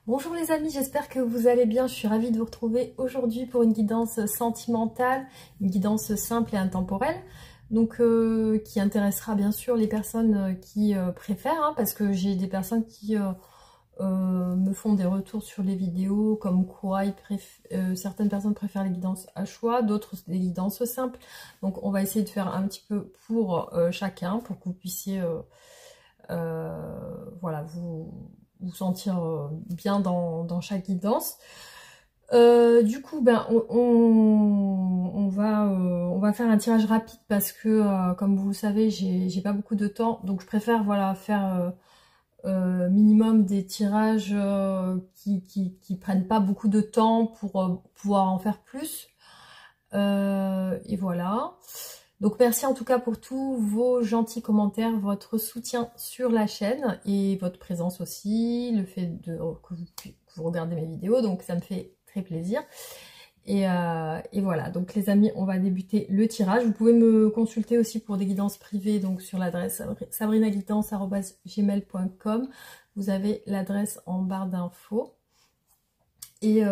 Bonjour les amis, j'espère que vous allez bien. Je suis ravie de vous retrouver aujourd'hui pour une guidance sentimentale, une guidance simple et intemporelle, donc qui intéressera bien sûr les personnes qui préfèrent, hein, parce que j'ai des personnes qui me font des retours sur les vidéos, comme quoi certaines personnes préfèrent les guidances à choix, d'autres des guidances simples. Donc on va essayer de faire un petit peu pour chacun, pour que vous puissiez voilà, vous sentir bien dans chaque guidance. Du coup, ben, on va faire un tirage rapide parce que, comme vous le savez, j'ai pas beaucoup de temps. Donc je préfère voilà, faire minimum des tirages qui prennent pas beaucoup de temps pour pouvoir en faire plus. Et voilà. Donc merci en tout cas pour tous vos gentils commentaires, votre soutien sur la chaîne et votre présence aussi, le fait que vous regardez mes vidéos, donc ça me fait très plaisir. Et voilà, donc les amis, on va débuter le tirage. Vous pouvez me consulter aussi pour des guidances privées, donc sur l'adresse sabrinaguidance@gmail.com. Vous avez l'adresse en barre d'infos. Et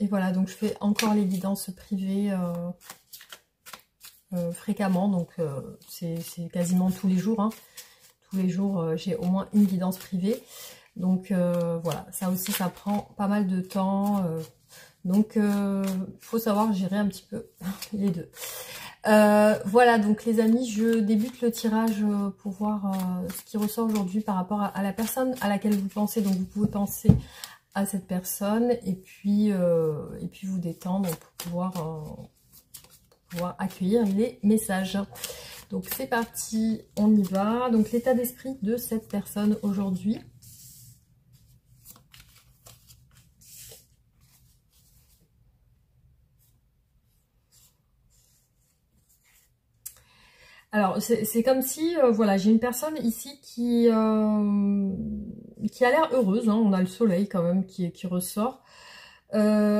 voilà, donc je fais encore les guidances privées fréquemment, donc c'est quasiment tous les jours, hein. Tous les jours j'ai au moins une guidance privée, donc voilà, ça aussi ça prend pas mal de temps, donc faut savoir gérer un petit peu les deux. Voilà, donc les amis, je débute le tirage pour voir ce qui ressort aujourd'hui par rapport à la personne à laquelle vous pensez. Donc vous pouvez penser à cette personne et puis vous détendre pour pouvoir accueillir les messages. Donc c'est parti, on y va. Donc l'état d'esprit de cette personne aujourd'hui. Alors c'est comme si, voilà, j'ai une personne ici qui a l'air heureuse, hein. On a le soleil quand même qui ressort.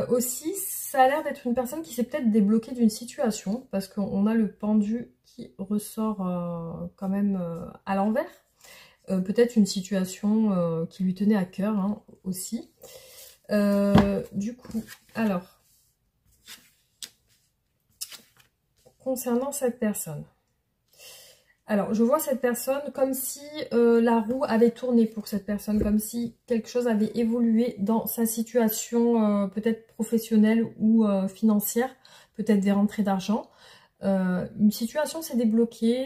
Aussi, ça a l'air d'être une personne qui s'est peut-être débloquée d'une situation, parce qu'on a le pendu qui ressort quand même à l'envers. Peut-être une situation qui lui tenait à cœur, hein, aussi. Du coup, alors, concernant cette personne. Alors, je vois cette personne comme si la roue avait tourné pour cette personne, comme si quelque chose avait évolué dans sa situation peut-être professionnelle ou financière, peut-être des rentrées d'argent. Une situation s'est débloquée,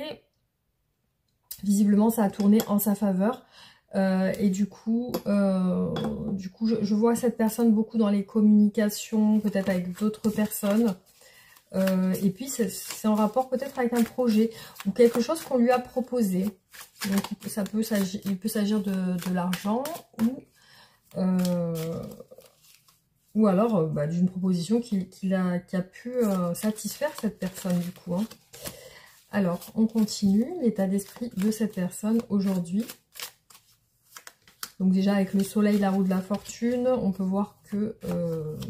visiblement ça a tourné en sa faveur. Et du coup, je vois cette personne beaucoup dans les communications, peut-être avec d'autres personnes. Et puis c'est en rapport peut-être avec un projet ou quelque chose qu'on lui a proposé. Donc il peut s'agir de l'argent ou alors d'une proposition qui a pu satisfaire cette personne du coup, hein. Alors on continue l'état d'esprit de cette personne aujourd'hui. Donc déjà avec le soleil, la roue de la fortune, on peut voir que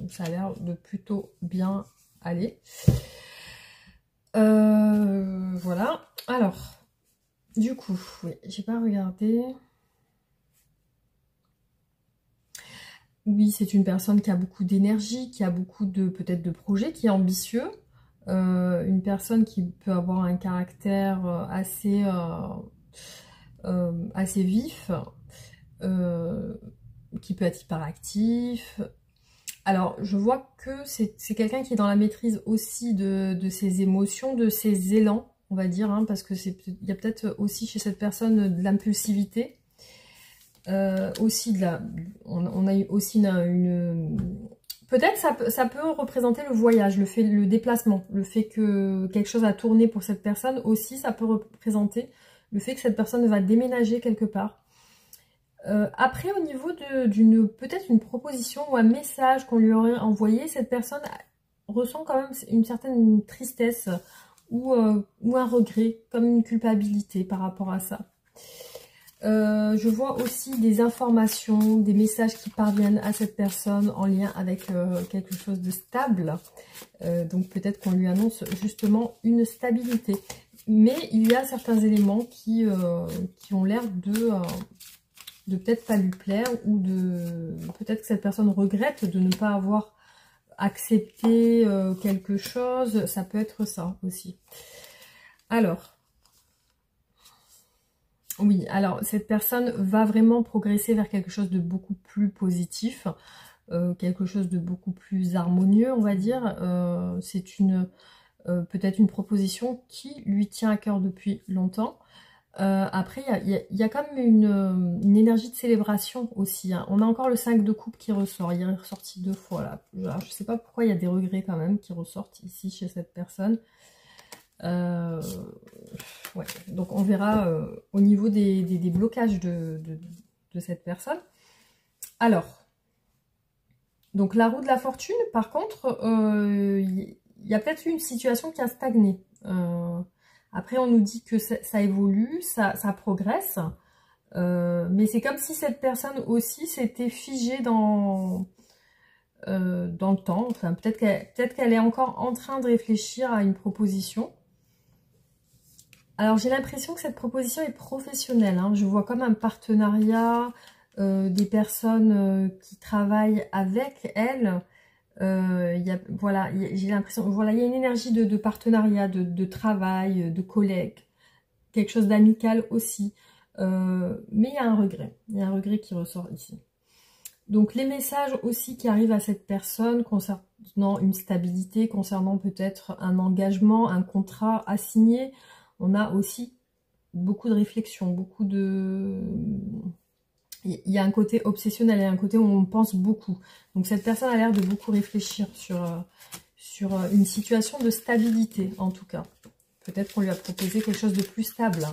ça a l'air de plutôt bien aller. Voilà. Alors, du coup, oui, j'ai pas regardé. Oui, c'est une personne qui a beaucoup d'énergie, qui a beaucoup peut-être de projets, qui est ambitieux. Une personne qui peut avoir un caractère assez vif, qui peut être hyperactif. Alors, je vois que c'est quelqu'un qui est dans la maîtrise aussi de ses émotions, de ses élans, on va dire, hein, parce que il y a peut-être aussi chez cette personne de l'impulsivité. Aussi on a eu aussi peut-être ça peut représenter le voyage, le déplacement, le fait que quelque chose a tourné pour cette personne. Aussi, ça peut représenter le fait que cette personne va déménager quelque part. Après, au niveau peut-être une proposition ou un message qu'on lui aurait envoyé, cette personne ressent quand même une certaine tristesse ou un regret, comme une culpabilité par rapport à ça. Je vois aussi des informations, des messages qui parviennent à cette personne en lien avec quelque chose de stable. Donc peut-être qu'on lui annonce justement une stabilité. Mais il y a certains éléments qui ont l'air de peut-être pas lui plaire, ou de peut-être que cette personne regrette de ne pas avoir accepté quelque chose. Ça peut être ça aussi. Alors, oui, alors cette personne va vraiment progresser vers quelque chose de beaucoup plus positif, quelque chose de beaucoup plus harmonieux, on va dire. C'est peut-être une proposition qui lui tient à cœur depuis longtemps. Après, il y a quand même une énergie de célébration aussi, hein. On a encore le 5 de coupe qui ressort. Il est ressorti 2 fois là. Alors, je sais pas pourquoi il y a des regrets quand même qui ressortent ici chez cette personne. Ouais. Donc on verra au niveau des blocages de cette personne. Alors, donc la roue de la fortune, par contre, il y a peut-être une situation qui a stagné. Après, on nous dit que ça évolue, ça progresse. Mais c'est comme si cette personne aussi s'était figée dans le temps. Enfin, peut-être qu'elle est encore en train de réfléchir à une proposition. Alors, j'ai l'impression que cette proposition est professionnelle, hein. Je vois comme un partenariat, des personnes qui travaillent avec elle. Voilà, j'ai l'impression, voilà, il y a une énergie de partenariat, de travail, de collègue, quelque chose d'amical aussi. Mais il y a un regret qui ressort ici. Donc les messages aussi qui arrivent à cette personne concernant une stabilité, concernant peut-être un engagement, un contrat à signer, on a aussi beaucoup de réflexion, beaucoup de... Il y a un côté obsessionnel, il y a un côté où on pense beaucoup. Donc cette personne a l'air de beaucoup réfléchir sur une situation de stabilité, en tout cas. Peut-être qu'on lui a proposé quelque chose de plus stable.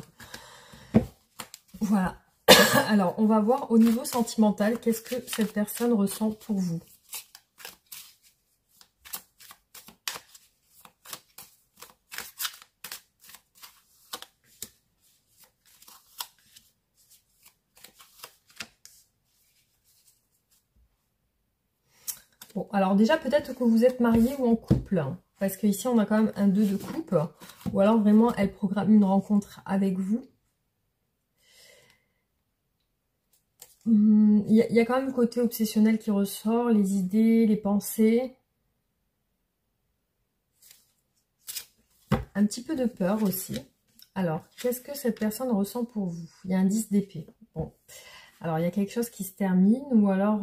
Voilà. Alors, on va voir au niveau sentimental, qu'est-ce que cette personne ressent pour vous. Bon, alors déjà, peut-être que vous êtes marié ou en couple, hein, parce qu'ici, on a quand même un 2 de coupe, ou alors vraiment, elle programme une rencontre avec vous. Il y a quand même le côté obsessionnel qui ressort, les idées, les pensées. Un petit peu de peur aussi. Alors, qu'est-ce que cette personne ressent pour vous? Il y a un 10 d'épée. Bon, alors il y a quelque chose qui se termine, ou alors,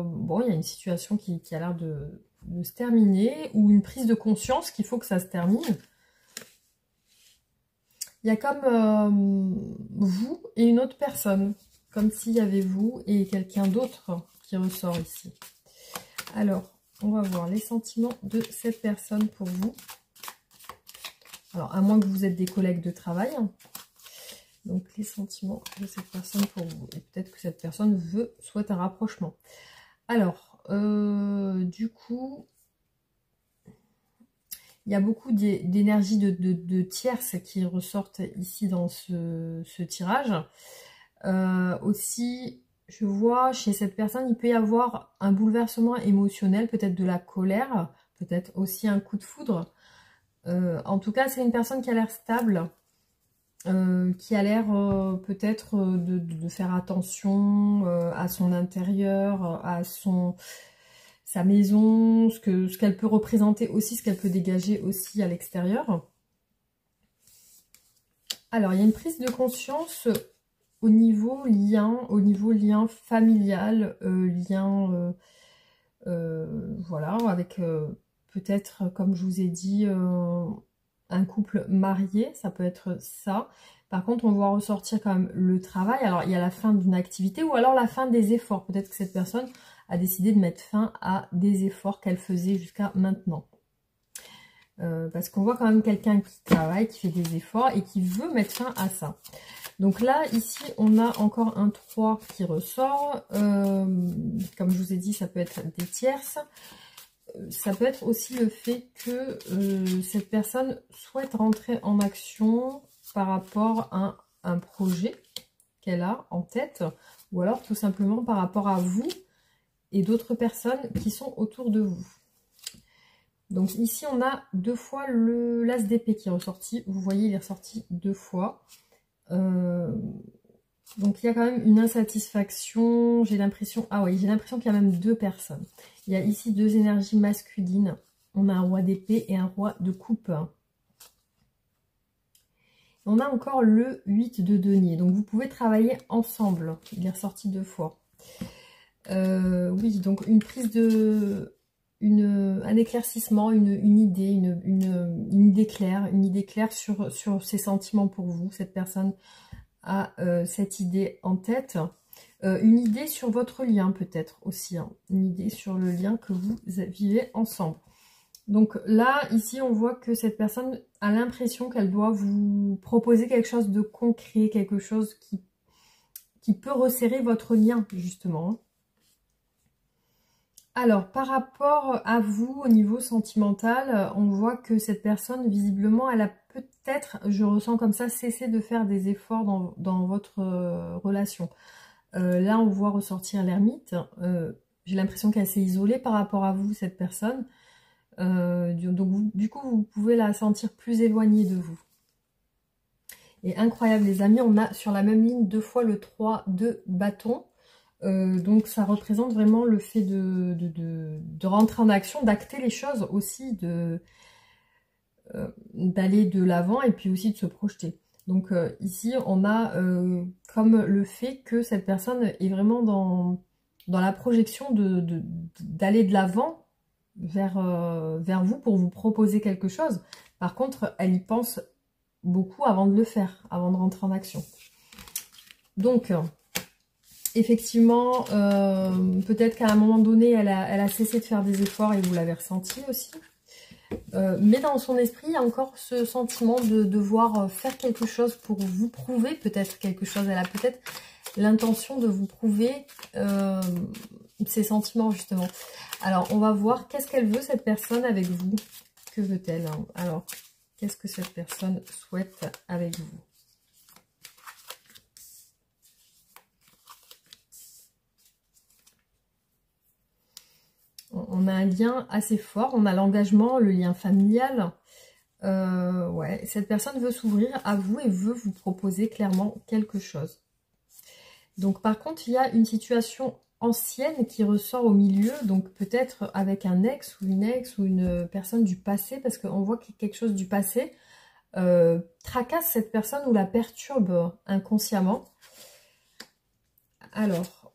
bon, il y a une situation qui a l'air de se terminer, ou une prise de conscience qu'il faut que ça se termine. Il y a comme vous et une autre personne, comme s'il y avait vous et quelqu'un d'autre qui ressort ici. Alors, on va voir les sentiments de cette personne pour vous. Alors, à moins que vous êtes des collègues de travail. Donc, les sentiments de cette personne pour vous. Et peut-être que cette personne souhaite un rapprochement. Alors, du coup, il y a beaucoup d'énergie de tierces qui ressortent ici dans ce tirage. Aussi, je vois chez cette personne, il peut y avoir un bouleversement émotionnel, peut-être de la colère, peut-être aussi un coup de foudre. En tout cas, c'est une personne qui a l'air stable, qui a l'air peut-être de faire attention à son intérieur, à sa maison, ce qu'elle peut représenter aussi, ce qu'elle peut dégager aussi à l'extérieur. Alors, il y a une prise de conscience au niveau lien familial, voilà, avec peut-être, comme je vous ai dit, un couple marié, ça peut être ça. Par contre, on voit ressortir quand même le travail. Alors, il y a la fin d'une activité ou alors la fin des efforts. Peut-être que cette personne a décidé de mettre fin à des efforts qu'elle faisait jusqu'à maintenant. Parce qu'on voit quand même quelqu'un qui travaille, qui fait des efforts et qui veut mettre fin à ça. Donc là, ici, on a encore un 3 qui ressort. Comme je vous ai dit, ça peut être des tierces. Ça peut être aussi le fait que cette personne souhaite rentrer en action par rapport à un projet qu'elle a en tête, ou alors tout simplement par rapport à vous et d'autres personnes qui sont autour de vous. Donc ici, on a 2 fois l'as d'épée qui est ressorti. Vous voyez, il est ressorti 2 fois. Donc il y a quand même une insatisfaction, j'ai l'impression, ah oui, j'ai l'impression qu'il y a même deux personnes. Il y a ici deux énergies masculines. On a un roi d'épée et un roi de coupe. On a encore le 8 de denier. Donc vous pouvez travailler ensemble. Il est ressorti deux fois. Oui, donc une prise de... un éclaircissement, une idée, une idée claire sur ses sentiments pour vous. Cette personne a cette idée en tête. Une idée sur votre lien peut-être aussi. Hein. Une idée sur le lien que vous vivez ensemble. Donc là, ici, on voit que cette personne a l'impression qu'elle doit vous proposer quelque chose de concret, quelque chose qui peut resserrer votre lien, justement. Alors, par rapport à vous, au niveau sentimental, on voit que cette personne, visiblement, elle a peut-être, je ressens comme ça, cessé de faire des efforts dans votre relation. Là, on voit ressortir l'ermite. J'ai l'impression qu'elle s'est isolée par rapport à vous, cette personne. Donc, du coup, vous pouvez la sentir plus éloignée de vous. Et incroyable, les amis, on a sur la même ligne deux fois le 3 de bâton. Donc ça représente vraiment le fait de rentrer en action, d'acter les choses aussi, d'aller de l'avant et puis aussi de se projeter. Donc ici on a comme le fait que cette personne est vraiment dans la projection d'aller de l'avant vers vous pour vous proposer quelque chose. Par contre, elle y pense beaucoup avant de le faire, avant de rentrer en action. Donc effectivement, peut-être qu'à un moment donné, elle a cessé de faire des efforts et vous l'avez ressenti aussi. Mais dans son esprit, il y a encore ce sentiment de devoir faire quelque chose pour vous prouver peut-être quelque chose. Elle a peut-être l'intention de vous prouver ses sentiments, justement. Alors, on va voir qu'est-ce qu'elle veut, cette personne, avec vous. Que veut-elle? Alors, qu'est-ce que cette personne souhaite avec vous? On a un lien assez fort, on a l'engagement, le lien familial. Ouais, cette personne veut s'ouvrir à vous et veut vous proposer clairement quelque chose. Donc par contre, il y a une situation ancienne qui ressort au milieu, donc peut-être avec un ex ou une personne du passé, parce qu'on voit qu'il y a quelque chose du passé tracasse cette personne ou la perturbe inconsciemment. Alors,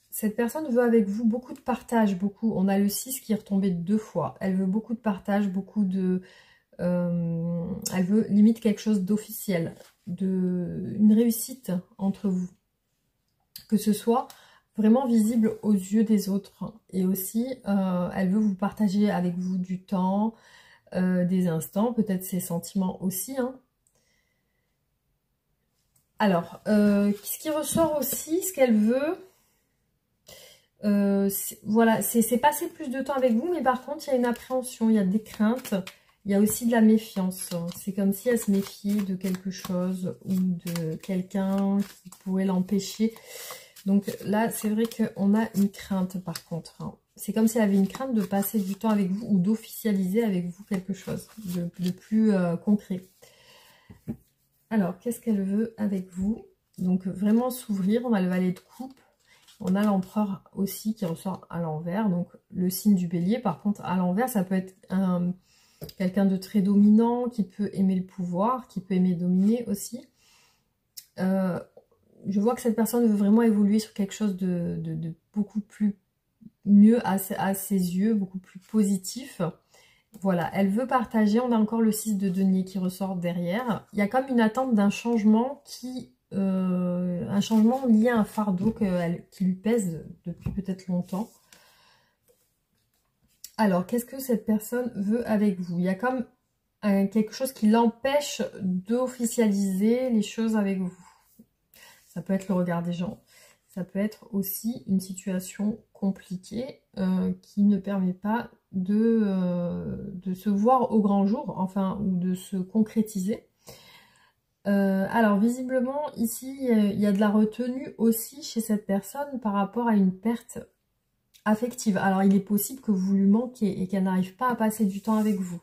cette personne veut avec vous beaucoup de partage, beaucoup. On a le 6 qui est retombé deux fois. Elle veut beaucoup de partage, beaucoup de... elle veut limite quelque chose d'officiel, une réussite entre vous. Que ce soit vraiment visible aux yeux des autres. Et aussi, elle veut vous partager avec vous du temps, des instants, peut-être ses sentiments aussi. Hein. Alors, ce qui ressort aussi, ce qu'elle veut... voilà, c'est passer plus de temps avec vous, mais par contre, il y a une appréhension, il y a des craintes, il y a aussi de la méfiance. C'est comme si elle se méfiait de quelque chose ou de quelqu'un qui pourrait l'empêcher. Donc là, c'est vrai qu'on a une crainte par contre. Hein. C'est comme si elle avait une crainte de passer du temps avec vous ou d'officialiser avec vous quelque chose de plus concret. Alors, qu'est-ce qu'elle veut avec vous? Donc vraiment s'ouvrir, on a le valet de coupe. On a l'empereur aussi qui ressort à l'envers, donc le signe du bélier. Par contre, à l'envers, ça peut être quelqu'un de très dominant, qui peut aimer le pouvoir, qui peut aimer dominer aussi. Je vois que cette personne veut vraiment évoluer sur quelque chose de beaucoup plus mieux à ses yeux, beaucoup plus positif. Voilà, elle veut partager. On a encore le 6 de denier qui ressort derrière. Il y a comme une attente d'un changement un changement lié à un fardeau qui lui pèse depuis peut-être longtemps. Alors, qu'est-ce que cette personne veut avec vous? Il y a comme quelque chose qui l'empêche d'officialiser les choses avec vous. Ça peut être le regard des gens. Ça peut être aussi une situation compliquée qui ne permet pas de se voir au grand jour, enfin, ou de se concrétiser. Alors visiblement ici il y a de la retenue aussi chez cette personne par rapport à une perte affective. Alors il est possible que vous lui manquiez et qu'elle n'arrive pas à passer du temps avec vous.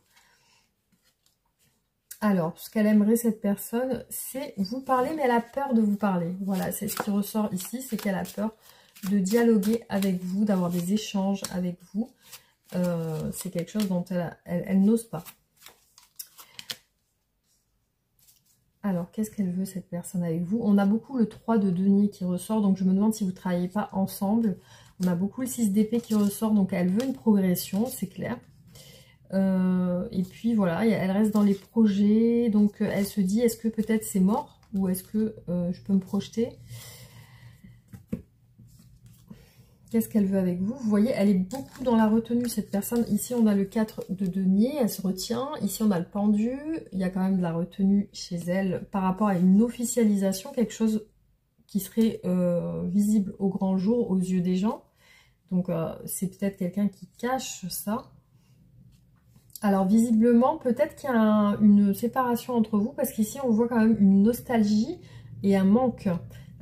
Alors, ce qu'elle aimerait, cette personne, c'est vous parler, mais elle a peur de vous parler. Voilà, c'est ce qui ressort ici, c'est qu'elle a peur de dialoguer avec vous, d'avoir des échanges avec vous. C'est quelque chose dont elle n'ose pas. Alors, qu'est-ce qu'elle veut, cette personne, avec vous? On a beaucoup le 3 de denier qui ressort, donc je me demande si vous ne travaillez pas ensemble. On a beaucoup le 6 d'épée qui ressort, donc elle veut une progression, c'est clair. Et puis voilà, elle reste dans les projets, donc elle se dit, est-ce que peut-être c'est mort? Ou est-ce que je peux me projeter? Qu'est-ce qu'elle veut avec vous? Vous voyez, elle est beaucoup dans la retenue, cette personne. Ici, on a le 4 de denier, elle se retient. Ici, on a le pendu. Il y a quand même de la retenue chez elle par rapport à une officialisation, quelque chose qui serait visible au grand jour, aux yeux des gens. Donc, c'est peut-être quelqu'un qui cache ça. Alors, visiblement, peut-être qu'il y a une séparation entre vous, parce qu'ici, on voit quand même une nostalgie et un manque.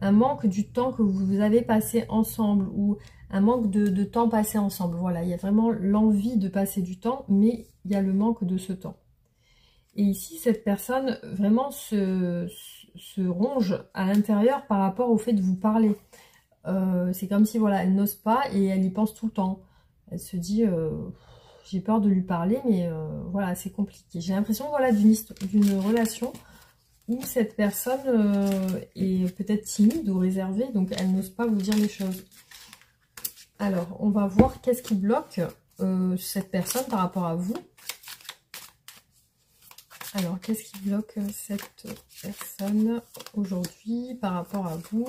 Un manque du temps que vous avez passé ensemble, ou un manque de temps passé ensemble. Voilà, il y a vraiment l'envie de passer du temps, mais il y a le manque de ce temps. Et ici, cette personne vraiment se ronge à l'intérieur par rapport au fait de vous parler. C'est comme si, voilà, elle n'ose pas et elle y pense tout le temps. Elle se dit, j'ai peur de lui parler, mais voilà, c'est compliqué. J'ai l'impression, voilà, d'une relation où cette personne est peut-être timide ou réservée, donc elle n'ose pas vous dire les choses. Alors, on va voir qu'est-ce qui bloque cette personne par rapport à vous. Alors, qu'est-ce qui bloque cette personne aujourd'hui par rapport à vous?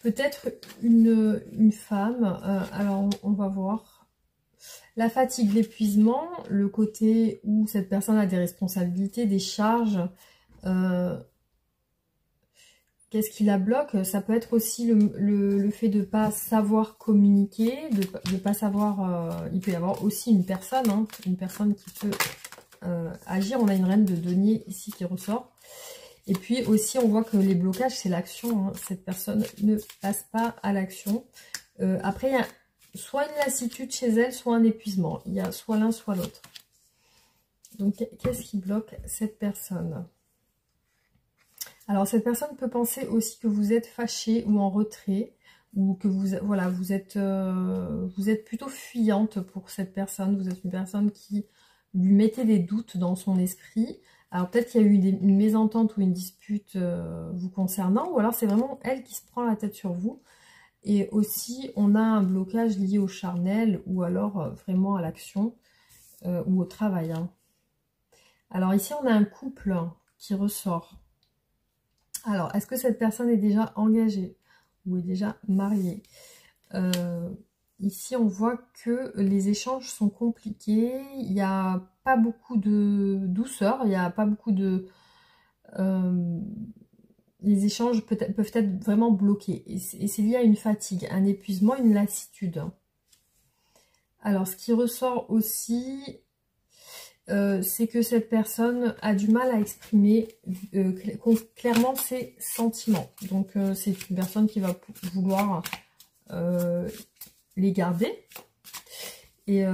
Peut-être une femme. Alors, on va voir. La fatigue, l'épuisement, le côté où cette personne a des responsabilités, des charges. Qu'est-ce qui la bloque? Ça peut être aussi le fait de ne pas savoir communiquer, de ne pas savoir... il peut y avoir aussi une personne, hein, une personne qui peut agir. On a une reine de denier ici qui ressort. Et puis aussi, on voit que les blocages, c'est l'action. Hein. Cette personne ne passe pas à l'action. Après, il y a soit une lassitude chez elle, soit un épuisement. Il y a soit l'un, soit l'autre. Donc, qu'est-ce qui bloque cette personne? Alors, cette personne peut penser aussi que vous êtes fâché ou en retrait, ou que vous êtes plutôt fuyante pour cette personne. Vous êtes une personne qui lui mettait des doutes dans son esprit. Alors, peut-être qu'il y a eu une mésentente ou une dispute vous concernant, ou alors c'est vraiment elle qui se prend la tête sur vous. Et aussi, on a un blocage lié au charnel, ou alors vraiment à l'action, ou au travail. Hein. Alors ici, on a un couple qui ressort. Alors, est-ce que cette personne est déjà engagée ou est déjà mariée? Ici, on voit que les échanges sont compliqués. Il n'y a pas beaucoup de douceur. Il n'y a pas beaucoup de... les échanges peuvent être vraiment bloqués. Et c'est lié à une fatigue, un épuisement, une lassitude. Alors, ce qui ressort aussi... c'est que cette personne a du mal à exprimer clairement ses sentiments. Donc, c'est une personne qui va vouloir les garder. Et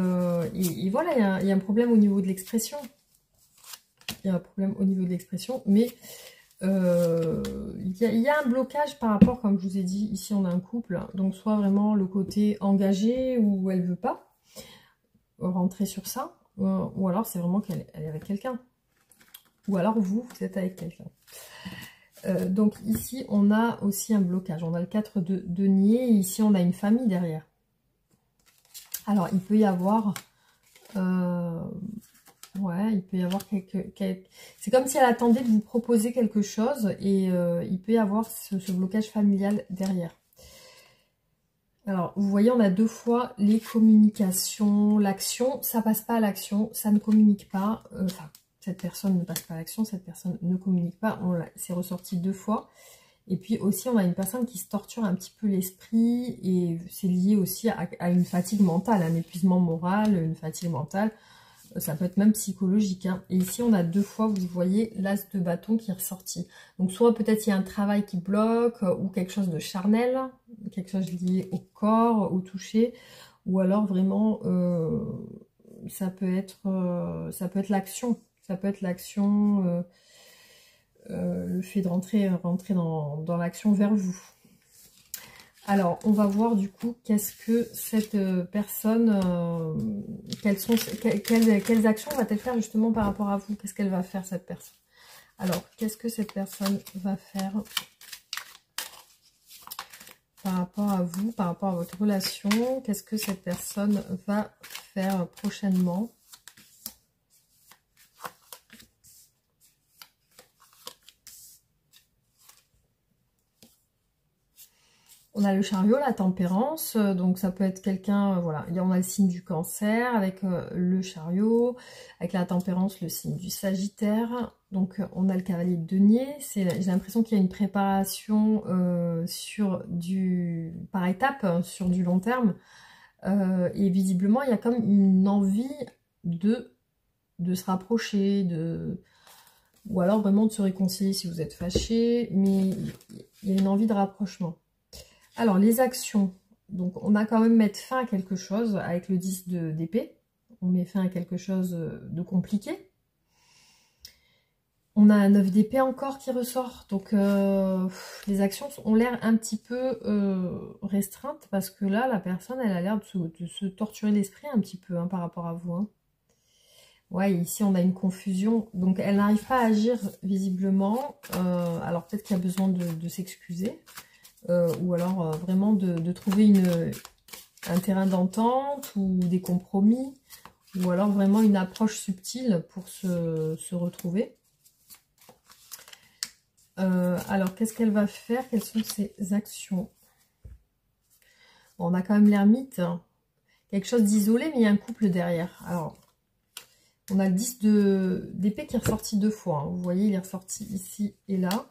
voilà, il y a un problème au niveau de l'expression. Il y a un problème au niveau de l'expression, mais il y a un blocage par rapport, comme je vous ai dit, ici on a un couple. Donc, soit vraiment le côté engagé où elle ne veut pas rentrer sur ça. Ou alors c'est vraiment qu'elle est avec quelqu'un. Ou alors vous êtes avec quelqu'un. Donc ici on a aussi un blocage. On a le 4 de denier. Et ici on a une famille derrière. Alors il peut y avoir... ouais, il peut y avoir c'est comme si elle attendait de vous proposer quelque chose. Et il peut y avoir ce blocage familial derrière. Alors, vous voyez, on a deux fois les communications, l'action, ça passe pas à l'action, ça ne communique pas. Enfin, cette personne ne passe pas à l'action, cette personne ne communique pas. C'est ressorti deux fois. Et puis aussi, on a une personne qui se torture un petit peu l'esprit et c'est lié aussi à une fatigue mentale, un épuisement moral, une fatigue mentale. Ça peut être même psychologique, hein. Et ici, on a 2 fois, vous voyez, l'as de bâton qui est ressorti. Donc, soit peut-être il y a un travail qui bloque, ou quelque chose de charnel, quelque chose lié au corps, au toucher, ou alors vraiment, ça peut être l'action. Ça peut être l'action, le fait de rentrer dans l'action vers vous. Alors, on va voir du coup qu'est-ce que cette personne, quelles actions va-t-elle faire justement par rapport à vous? Qu'est-ce qu'elle va faire cette personne? Alors, qu'est-ce que cette personne va faire par rapport à vous, par rapport à votre relation? Qu'est-ce que cette personne va faire prochainement? On a le chariot, la tempérance, donc ça peut être quelqu'un, voilà, on a le signe du cancer avec le chariot, avec la tempérance, le signe du sagittaire, donc on a le cavalier de denier, j'ai l'impression qu'il y a une préparation par étapes, hein, sur du long terme, et visiblement il y a comme une envie de se rapprocher, ou alors vraiment de se réconcilier si vous êtes fâché, mais il y a une envie de rapprochement. Alors, les actions. Donc, on a quand même mettre fin à quelque chose avec le 10 d'épée. On met fin à quelque chose de compliqué. On a un 9 d'épée encore qui ressort. Donc, les actions ont l'air un petit peu restreintes parce que là, la personne, elle a l'air de se torturer l'esprit un petit peu, hein, par rapport à vous. Hein. Ouais, ici, on a une confusion. Donc, elle n'arrive pas à agir visiblement. Alors, peut-être qu'il y a besoin de s'excuser. Ou alors vraiment de trouver un terrain d'entente ou des compromis, ou alors vraiment une approche subtile pour se retrouver. Alors, qu'est-ce qu'elle va faire? Quelles sont ses actions? Bon, on a quand même l'ermite, hein. Quelque chose d'isolé, mais il y a un couple derrière. Alors, on a le 10 d'épée qui est ressorti 2 fois, hein. Vous voyez, il est ressorti ici et là.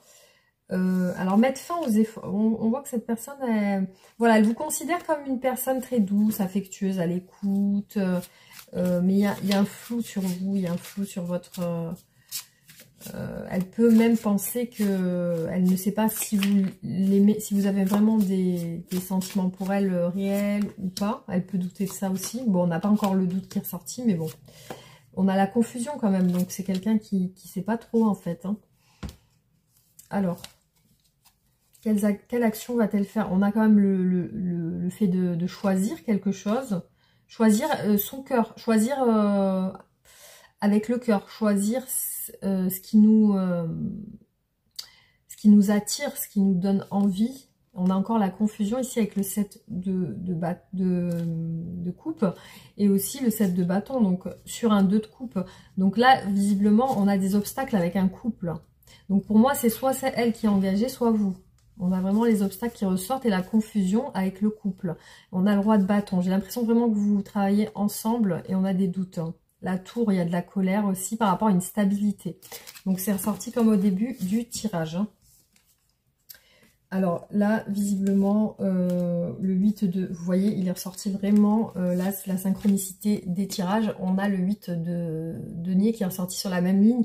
Alors, mettre fin aux efforts. On voit que cette personne, voilà, elle vous considère comme une personne très douce, affectueuse, à l'écoute. Mais il y a un flou sur vous, il y a un flou sur votre... elle peut même penser que elle ne sait pas si vous l'aimez, si vous avez vraiment des sentiments pour elle réels ou pas. Elle peut douter de ça aussi. Bon, on n'a pas encore le doute qui est ressorti, mais bon. On a la confusion quand même, donc c'est quelqu'un qui ne sait pas trop en fait. Hein. Alors... Quelle action va-t-elle faire? On a quand même le fait de choisir quelque chose, choisir son cœur, choisir avec le cœur, choisir ce qui nous attire, ce qui nous donne envie. On a encore la confusion ici avec le 7 de coupe et aussi le 7 de bâton, donc sur un 2 de coupe. Donc là, visiblement, on a des obstacles avec un couple. Donc pour moi, c'est soit elle qui est engagée, soit vous. On a vraiment les obstacles qui ressortent et la confusion avec le couple. On a le roi de bâton. J'ai l'impression vraiment que vous travaillez ensemble et on a des doutes. Hein. La tour, il y a de la colère aussi par rapport à une stabilité. Donc c'est ressorti comme au début du tirage. Hein. Alors là, visiblement, le 8 de... Vous voyez, il est ressorti vraiment là, la synchronicité des tirages. On a le 8 de denier qui est ressorti sur la même ligne.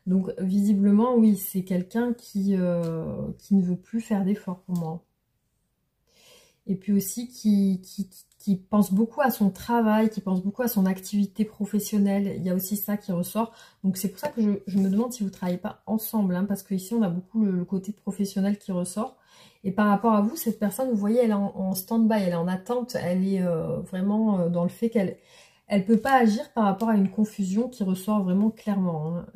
Donc, visiblement, oui, c'est quelqu'un qui ne veut plus faire d'efforts pour moi. Et puis aussi, qui pense beaucoup à son travail, qui pense beaucoup à son activité professionnelle. Il y a aussi ça qui ressort. Donc, c'est pour ça que je me demande si vous ne travaillez pas ensemble. Hein, parce qu'ici, on a beaucoup le côté professionnel qui ressort. Et par rapport à vous, cette personne, vous voyez, elle est en stand-by, elle est en attente. Elle est vraiment dans le fait qu'elle... Elle ne peut pas agir par rapport à une confusion qui ressort vraiment clairement. Hein.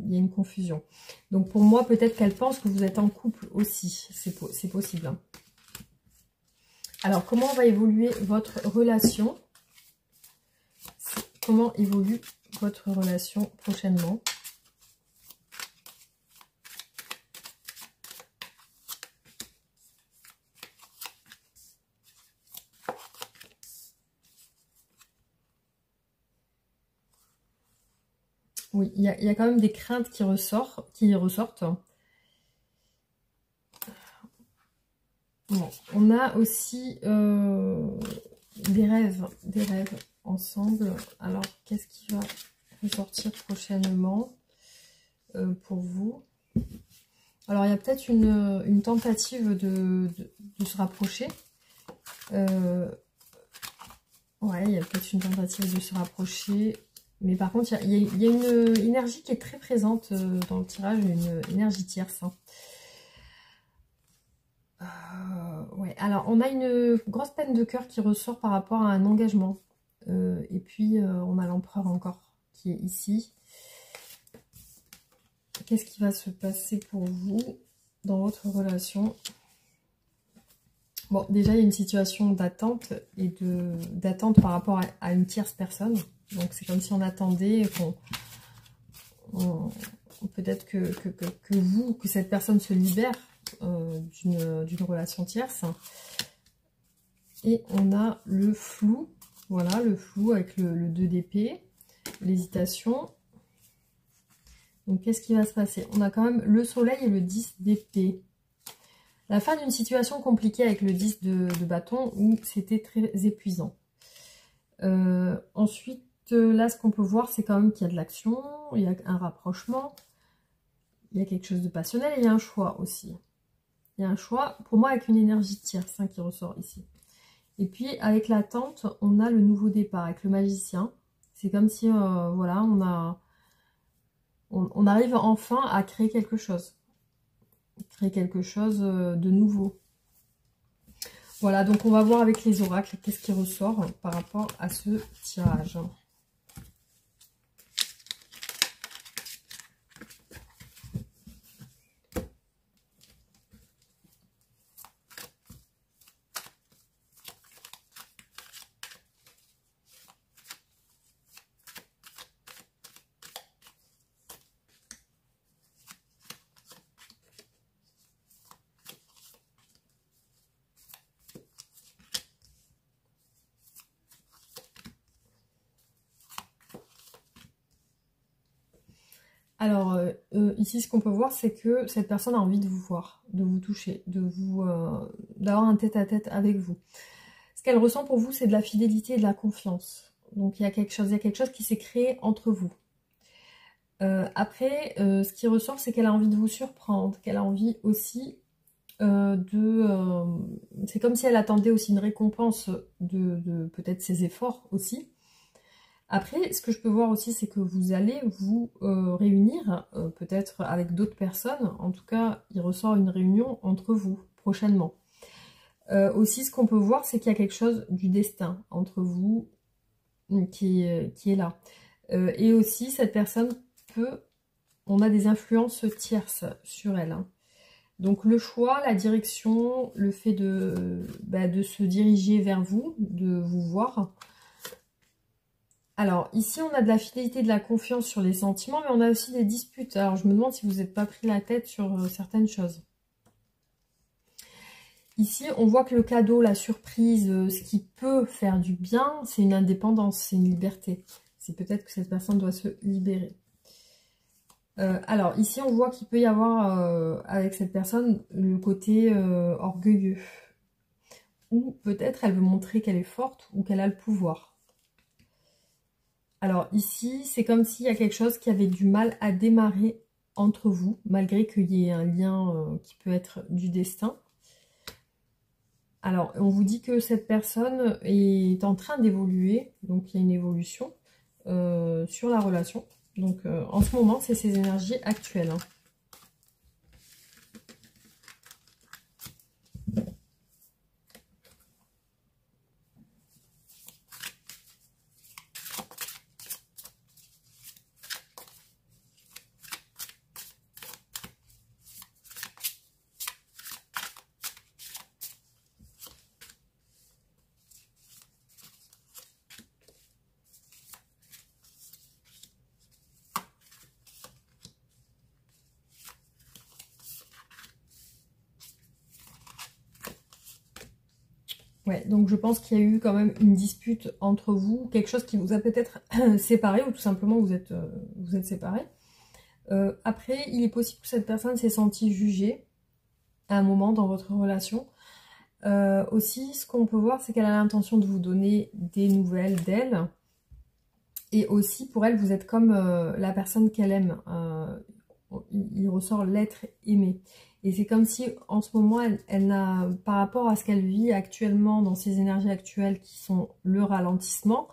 Il y a une confusion. Donc pour moi, peut-être qu'elle pense que vous êtes en couple aussi. C'est possible. Hein. Alors, comment va évoluer votre relation? Comment évolue votre relation prochainement? Oui, il y a quand même des craintes qui ressortent. Bon, on a aussi des rêves. ensemble. Alors, qu'est-ce qui va ressortir prochainement pour vous? Alors, il y a peut-être une tentative de se rapprocher. Ouais, il y a peut-être une tentative de se rapprocher. Mais par contre, il y a une énergie qui est très présente dans le tirage, une énergie tierce. Hein. Ouais, alors on a une grosse peine de cœur qui ressort par rapport à un engagement. Et puis, on a l'empereur encore qui est ici. Qu'est-ce qui va se passer pour vous dans votre relation? Bon, déjà, il y a une situation d'attente et d'attente par rapport à une tierce personne. Donc, c'est comme si on attendait peut-être que cette personne se libère d'une relation tierce. Et on a le flou. Voilà, le flou avec le 2 d'épée, l'hésitation. Donc, qu'est-ce qui va se passer? On a quand même le soleil et le 10 d'épée. La fin d'une situation compliquée avec le 10 de bâton où c'était très épuisant. Ensuite, là, ce qu'on peut voir, c'est quand même qu'il y a de l'action, il y a un rapprochement, il y a quelque chose de passionnel et il y a un choix aussi. Il y a un choix, pour moi, avec une énergie tierce hein, qui ressort ici. Et puis, avec l'attente, on a le nouveau départ avec le magicien. C'est comme si, voilà, on arrive enfin à créer quelque chose. Créer quelque chose de nouveau. Voilà, donc on va voir avec les oracles qu'est-ce qui ressort par rapport à ce tirage. Alors, ici, ce qu'on peut voir, c'est que cette personne a envie de vous voir, de vous toucher, d'avoir un tête-à-tête avec vous. Ce qu'elle ressent pour vous, c'est de la fidélité et de la confiance. Donc, il y a quelque chose qui s'est créé entre vous. Après, ce qui ressort, c'est qu'elle a envie de vous surprendre, qu'elle a envie aussi c'est comme si elle attendait aussi une récompense de peut-être ses efforts aussi. Après, ce que je peux voir aussi, c'est que vous allez vous réunir, peut-être avec d'autres personnes. En tout cas, il ressort une réunion entre vous, prochainement. Aussi, ce qu'on peut voir, c'est qu'il y a quelque chose du destin entre vous qui est là. Et aussi, cette personne on a des influences tierces sur elle. Hein. Donc, le choix, la direction, le fait de se diriger vers vous, de vous voir... Alors, ici, on a de la fidélité, de la confiance sur les sentiments, mais on a aussi des disputes. Alors, je me demande si vous n'êtes pas pris la tête sur certaines choses. Ici, on voit que le cadeau, la surprise, ce qui peut faire du bien, c'est une indépendance, c'est une liberté. C'est peut-être que cette personne doit se libérer. Alors, ici, on voit qu'il peut y avoir, avec cette personne, le côté orgueilleux. Ou peut-être elle veut montrer qu'elle est forte ou qu'elle a le pouvoir. Alors ici, c'est comme s'il y a quelque chose qui avait du mal à démarrer entre vous, malgré qu'il y ait un lien qui peut être du destin. Alors, on vous dit que cette personne est en train d'évoluer, donc il y a une évolution sur la relation. Donc en ce moment, c'est ces énergies actuelles. Hein. Ouais, donc je pense qu'il y a eu quand même une dispute entre vous, quelque chose qui vous a peut-être séparé ou tout simplement vous êtes séparés. Après, il est possible que cette personne s'est sentie jugée à un moment dans votre relation. Aussi, ce qu'on peut voir, c'est qu'elle a l'intention de vous donner des nouvelles d'elle. Et aussi, pour elle, vous êtes comme la personne qu'elle aime. Il ressort l'être aimé. Et c'est comme si, en ce moment, elle n'a, par rapport à ce qu'elle vit actuellement, dans ses énergies actuelles qui sont le ralentissement,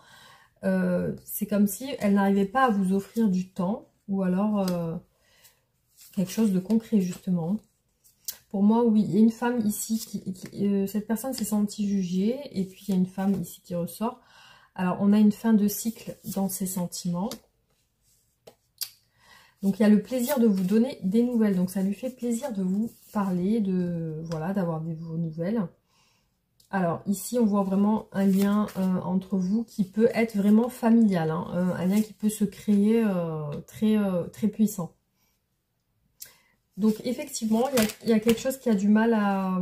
c'est comme si elle n'arrivait pas à vous offrir du temps, ou alors quelque chose de concret, justement. Pour moi, oui, il y a une femme ici, cette personne s'est sentie jugée, et puis il y a une femme ici qui ressort. Alors, on a une fin de cycle dans ses sentiments. Donc, il y a le plaisir de vous donner des nouvelles. Donc, ça lui fait plaisir de vous parler, voilà, d'avoir vos nouvelles. Alors, ici, on voit vraiment un lien entre vous qui peut être vraiment familial. Hein, un lien qui peut se créer très puissant. Donc, effectivement, il y a quelque chose qui a du mal à...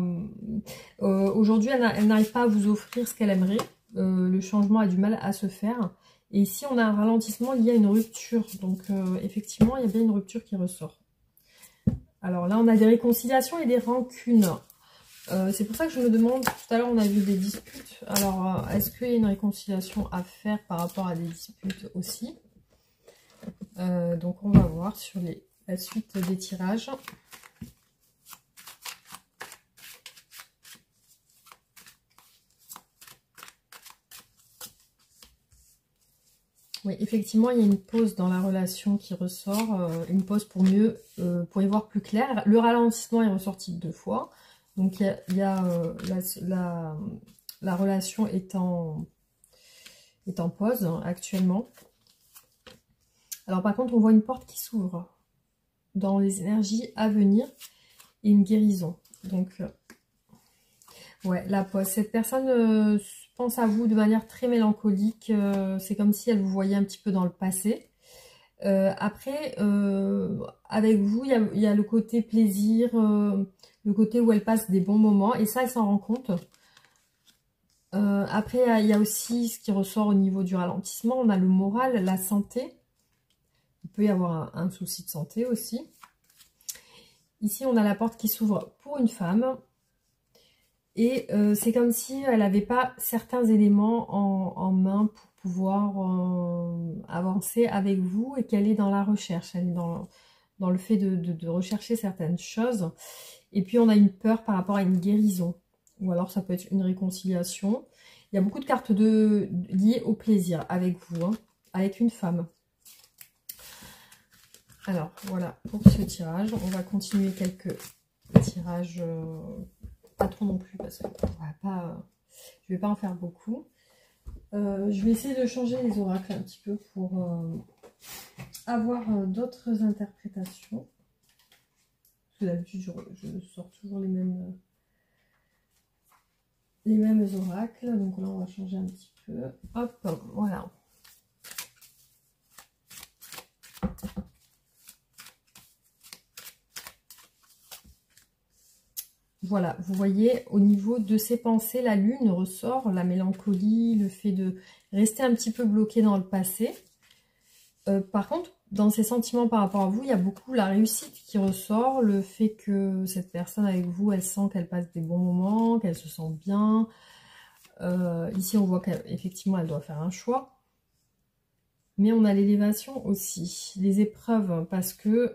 Aujourd'hui, elle n'arrive pas à vous offrir ce qu'elle aimerait. Le changement a du mal à se faire. Et ici, on a un ralentissement lié à une rupture. Donc, effectivement, il y a bien une rupture qui ressort. Alors là, on a des réconciliations et des rancunes. C'est pour ça que je me demande, tout à l'heure, on a vu des disputes. Alors, est-ce qu'il y a une réconciliation à faire par rapport à des disputes aussi? Donc, on va voir sur la suite des tirages. Oui, effectivement, il y a une pause dans la relation qui ressort, une pause pour mieux, pour y voir plus clair. Le ralentissement est ressorti 2 fois, donc il y a la relation est en pause hein, actuellement. Alors par contre, on voit une porte qui s'ouvre dans les énergies à venir et une guérison. Donc, ouais, la pause. Cette personne pense à vous de manière très mélancolique. C'est comme si elle vous voyait un petit peu dans le passé. Après, avec vous, il y a le côté plaisir, le côté où elle passe des bons moments. Et ça, elle s'en rend compte. Après, il y a aussi ce qui ressort au niveau du ralentissement. On a le moral, la santé. Il peut y avoir un souci de santé aussi. Ici, on a la porte qui s'ouvre pour une femme. Et c'est comme si elle n'avait pas certains éléments en main pour pouvoir avancer avec vous et qu'elle est dans la recherche. Elle est dans le fait de rechercher certaines choses. Et puis, on a une peur par rapport à une guérison. Ou alors, ça peut être une réconciliation. Il y a beaucoup de cartes liées au plaisir avec vous, hein, avec une femme. Alors, voilà pour ce tirage. On va continuer quelques tirages, pas trop non plus, parce que je vais pas en faire beaucoup. Je vais essayer de changer les oracles un petit peu pour avoir d'autres interprétations. Parce que d'habitude, je sors toujours les mêmes oracles. Donc là, on va changer un petit peu. Hop, voilà. Voilà, vous voyez, au niveau de ses pensées, la lune ressort, la mélancolie, le fait de rester un petit peu bloqué dans le passé. Par contre, dans ses sentiments par rapport à vous, il y a beaucoup la réussite qui ressort, le fait que cette personne avec vous, elle sent qu'elle passe des bons moments, qu'elle se sent bien. Ici, on voit qu'effectivement, elle doit faire un choix. Mais on a l'élévation aussi, les épreuves, parce que...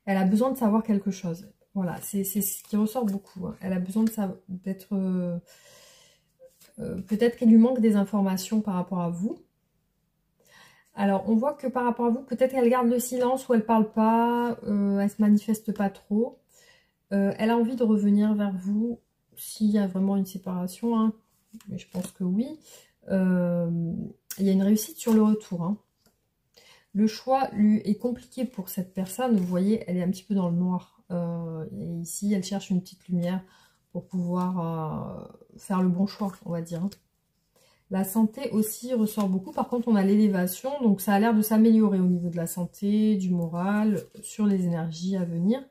elle a besoin de savoir quelque chose. Voilà, c'est ce qui ressort beaucoup. Hein. Elle a besoin d'être... peut-être qu'il lui manque des informations par rapport à vous. Alors, on voit que par rapport à vous, peut-être qu'elle garde le silence ou elle parle pas, elle se manifeste pas trop. Elle a envie de revenir vers vous s'il y a vraiment une séparation. Hein. Mais je pense que oui. Il y a une réussite sur le retour. Hein. Le choix lui est compliqué pour cette personne. Vous voyez, elle est un petit peu dans le noir. Et ici, elle cherche une petite lumière pour pouvoir faire le bon choix, on va dire. La santé aussi ressort beaucoup. Par contre, on a l'élévation. Donc, ça a l'air de s'améliorer au niveau de la santé, du moral, sur les énergies à venir.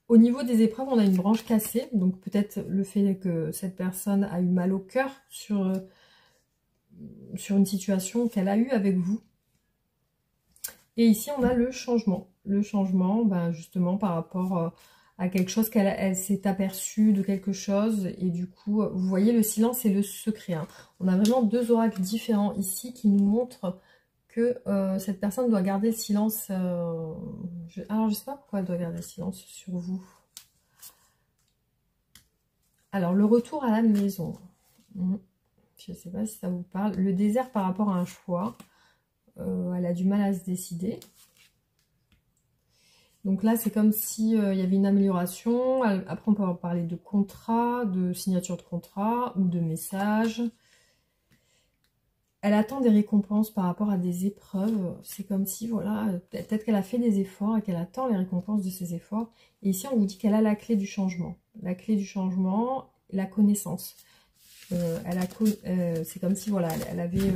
Au niveau des épreuves, on a une branche cassée. Donc, peut-être le fait que cette personne a eu mal au cœur sur une situation qu'elle a eue avec vous. Et ici, on a le changement. Le changement, ben, justement, par rapport à quelque chose qu'elle s'est aperçue de quelque chose. Et du coup, vous voyez, le silence et le secret. Hein. On a vraiment deux oracles différents ici qui nous montrent que cette personne doit garder le silence. Alors, je sais pas pourquoi elle doit garder le silence sur vous. Alors, le retour à la maison. Je ne sais pas si ça vous parle. Le désert par rapport à un choix. Elle a du mal à se décider. Donc là, c'est comme si il y avait une amélioration. Après, on peut parler de contrat, de signature de contrat ou de message. Elle attend des récompenses par rapport à des épreuves. C'est comme si, voilà, peut-être qu'elle a fait des efforts et qu'elle attend les récompenses de ses efforts. Et ici, on vous dit qu'elle a la clé du changement. La clé du changement, la connaissance. C'est comme si, voilà, elle avait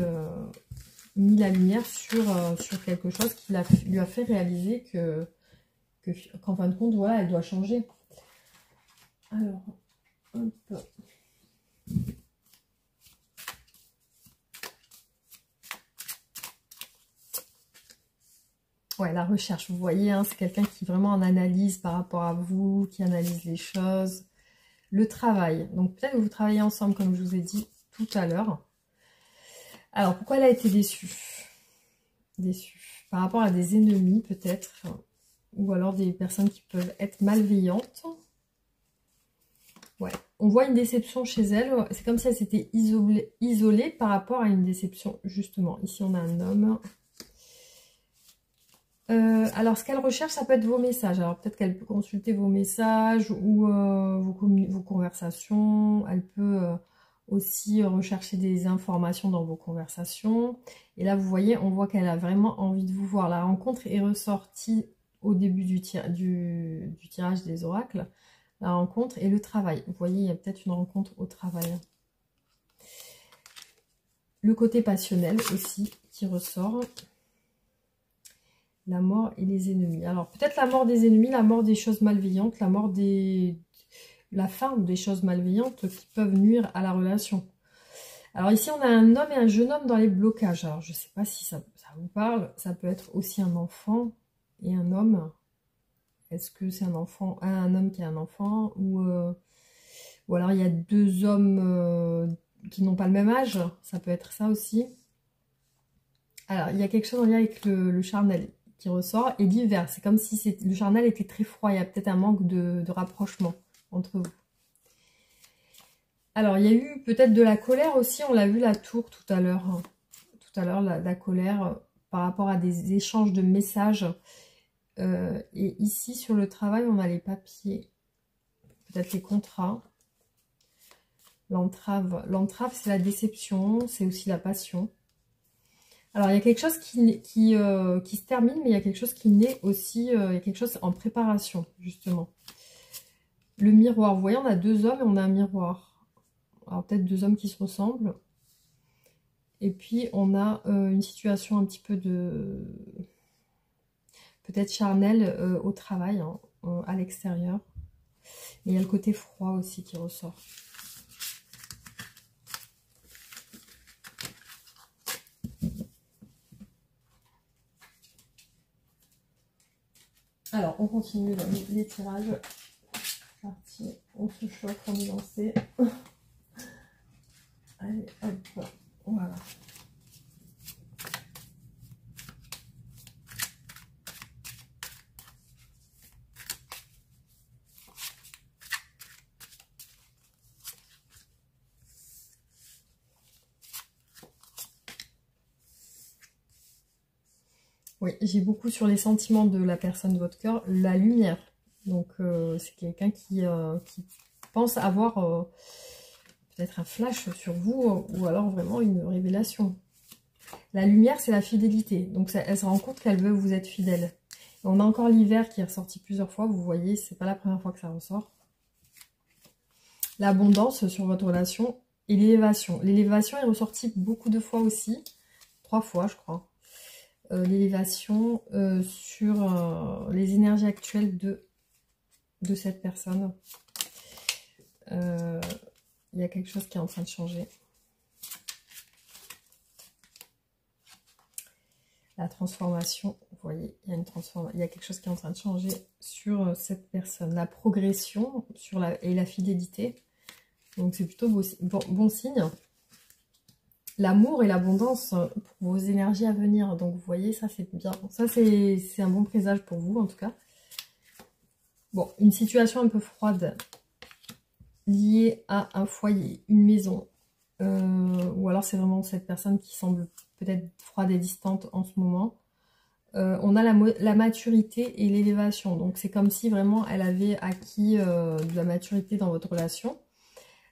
mis la lumière sur quelque chose qui lui a fait réaliser qu'en fin de compte, voilà, elle doit changer. Alors, hop. Ouais, la recherche, vous voyez, hein, c'est quelqu'un qui vraiment en analyse par rapport à vous, qui analyse les choses. Le travail, donc peut-être que vous travaillez ensemble, comme je vous ai dit tout à l'heure. Alors, pourquoi elle a été déçue? Déçue par rapport à des ennemis, peut-être, ou alors des personnes qui peuvent être malveillantes. Ouais, on voit une déception chez elle. C'est comme si elle s'était isolée par rapport à une déception, justement. Ici, on a un homme. Alors, ce qu'elle recherche, ça peut être vos messages. Alors, peut-être qu'elle peut consulter vos messages ou vos conversations. Elle peut aussi rechercher des informations dans vos conversations. Et là, vous voyez, on voit qu'elle a vraiment envie de vous voir. La rencontre est ressortie au début du tirage des oracles. La rencontre et le travail. Vous voyez, il y a peut-être une rencontre au travail. Le côté passionnel aussi qui ressort. La mort et les ennemis. Alors, peut-être la mort des ennemis, la mort des choses malveillantes, la fin des choses malveillantes qui peuvent nuire à la relation. Alors ici, on a un homme et un jeune homme dans les blocages. Alors, je ne sais pas si ça vous parle. Ça peut être aussi un enfant et un homme. Est-ce que c'est un homme qui a un enfant ou alors il y a deux hommes qui n'ont pas le même âge. Ça peut être ça aussi. Alors, il y a quelque chose en lien avec le charnel qui ressort, et l'hiver, c'est comme si le charnel était très froid, il y a peut-être un manque de rapprochement entre vous. Alors, il y a eu peut-être de la colère aussi, on l'a vu la tour tout à l'heure. Hein. Tout à l'heure, la colère par rapport à des échanges de messages. Et ici, sur le travail, on a les papiers, peut-être les contrats. L'entrave, c'est la déception, c'est aussi la passion. Alors, il y a quelque chose qui se termine, mais il y a quelque chose qui naît aussi, il y a quelque chose en préparation, justement. Le miroir, vous voyez, on a deux hommes et on a un miroir. Alors, peut-être deux hommes qui se ressemblent. Et puis, on a une situation un petit peu de... peut-être charnelle au travail, hein, à l'extérieur. Et il y a le côté froid aussi qui ressort. Alors, on continue les tirages. Parti, on se chauffe, on est lancé. Allez, hop, voilà. Oui, j'ai beaucoup sur les sentiments de la personne de votre cœur, la lumière. Donc, c'est quelqu'un qui pense avoir peut-être un flash sur vous ou alors vraiment une révélation. La lumière, c'est la fidélité. Donc, elle se rend compte qu'elle veut vous être fidèle. Et on a encore l'hiver qui est ressorti plusieurs fois. Vous voyez, c'est pas la première fois que ça ressort. L'abondance sur votre relation et l'élévation. L'élévation est ressortie beaucoup de fois aussi. 3 fois, je crois. L'élévation sur les énergies actuelles de cette personne. Il y a quelque chose qui est en train de changer. La transformation, voyez, il y a une transformation, il y a quelque chose qui est en train de changer sur cette personne. La progression et la fidélité. Donc c'est plutôt bon signe. L'amour et l'abondance pour vos énergies à venir. Donc vous voyez, ça c'est bien. Ça c'est un bon présage pour vous en tout cas. Bon, une situation un peu froide liée à un foyer, une maison. Ou alors c'est vraiment cette personne qui semble peut-être froide et distante en ce moment. On a la maturité et l'élévation. Donc c'est comme si vraiment elle avait acquis de la maturité dans votre relation.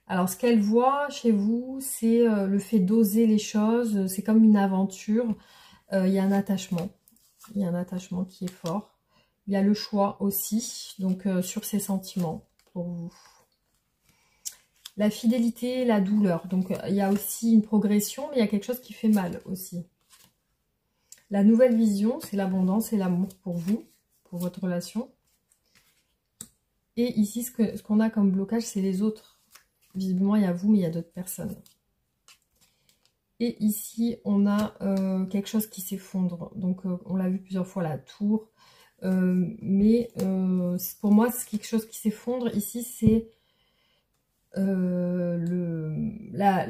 Alors ce qu'elle voit chez vous, c'est le fait d'oser les choses. C'est comme une aventure. Il y a un attachement. Il y a un attachement qui est fort. Il y a le choix aussi. Donc sur ses sentiments pour vous. La fidélité, la douleur. Donc, il y a aussi une progression, mais il y a quelque chose qui fait mal aussi. La nouvelle vision, c'est l'abondance et l'amour pour vous, pour votre relation. Et ici, ce qu'on a comme blocage, c'est les autres. Visiblement, il y a vous, mais il y a d'autres personnes. Et ici, on a quelque chose qui s'effondre. Donc, on l'a vu plusieurs fois, la tour. Mais pour moi, c'est quelque chose qui s'effondre. Ici, c'est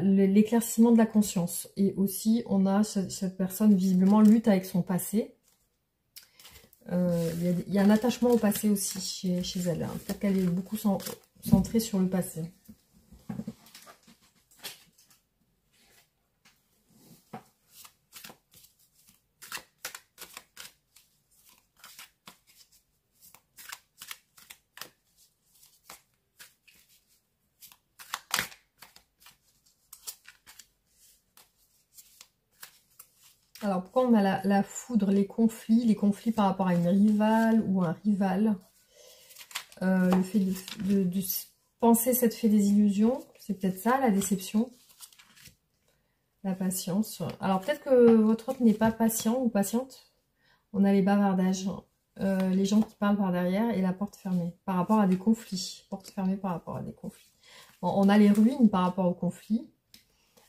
l'éclaircissement de la conscience. Et aussi, on a cette personne, visiblement, lutte avec son passé. Il y a un attachement au passé aussi chez elle. Hein. Peut-être qu'elle est beaucoup centrée sur le passé. Alors, pourquoi on a la foudre, les conflits par rapport à une rivale ou un rival. Le fait de penser cette fée des illusions, c'est peut-être ça, la déception. La patience. Alors, peut-être que votre autre n'est pas patient ou patiente. On a les bavardages, les gens qui parlent par derrière et la porte fermée par rapport à des conflits. Porte fermée par rapport à des conflits. Bon, on a les ruines par rapport aux conflits.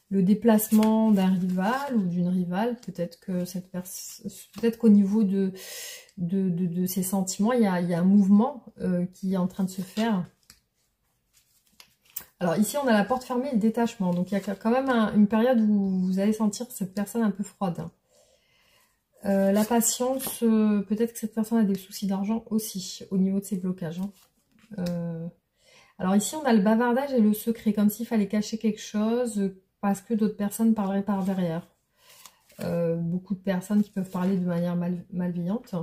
Le déplacement d'un rival ou d'une rivale, peut-être que cette personne, peut-être qu'au niveau de ses sentiments, il y a un mouvement qui est en train de se faire. Alors ici, on a la porte fermée et le détachement. Donc il y a quand même une période où vous allez sentir cette personne un peu froide. La patience, peut-être que cette personne a des soucis d'argent aussi, au niveau de ses blocages. Alors ici, on a le bavardage et le secret, comme s'il fallait cacher quelque chose parce que d'autres personnes parleraient par derrière. Beaucoup de personnes qui peuvent parler de manière malveillante.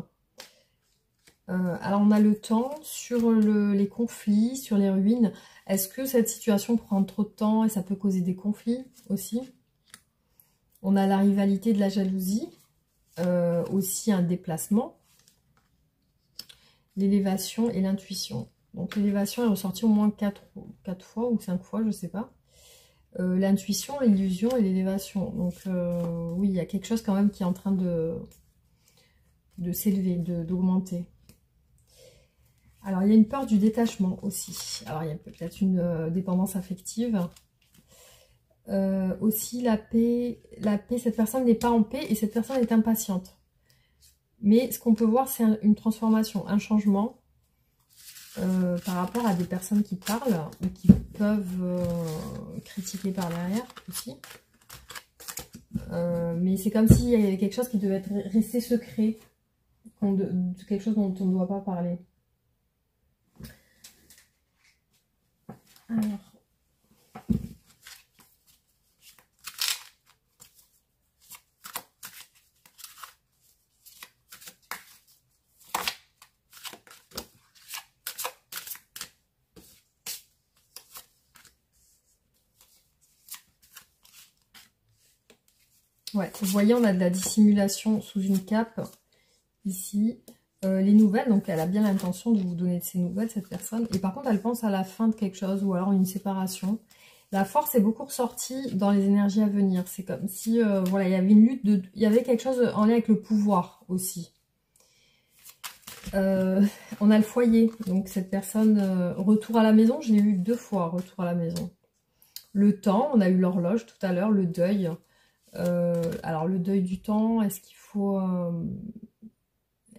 Alors on a le temps sur les conflits, sur les ruines. Est-ce que cette situation prend trop de temps et ça peut causer des conflits aussi? On a la rivalité de la jalousie, aussi un déplacement, l'élévation et l'intuition. Donc l'élévation est ressortie au moins 4 fois ou 5 fois, je ne sais pas. L'intuition, l'illusion et l'élévation. Donc oui, il y a quelque chose quand même qui est en train de s'élever, d'augmenter. Alors il y a une peur du détachement aussi. Alors il y a peut-être une dépendance affective. Aussi la paix, cette personne n'est pas en paix et cette personne est impatiente. Mais ce qu'on peut voir, c'est une transformation, un changement par rapport à des personnes qui parlent ou qui peuvent critiquer par derrière aussi. Mais c'est comme s'il y avait quelque chose qui devait rester secret, quelque chose dont on ne doit pas parler. Alors. Ouais, vous voyez, on a de la dissimulation sous une cape, ici. Les nouvelles, donc elle a bien l'intention de vous donner de ses nouvelles, cette personne. Et par contre, elle pense à la fin de quelque chose, ou alors une séparation. La force est beaucoup ressortie dans les énergies à venir. C'est comme si, voilà, il y avait une lutte, il y avait quelque chose en lien avec le pouvoir aussi. On a le foyer, donc cette personne, retour à la maison, je l'ai eu 2 fois, retour à la maison. Le temps, on a eu l'horloge tout à l'heure, le deuil. Alors le deuil du temps, est-ce qu'il faut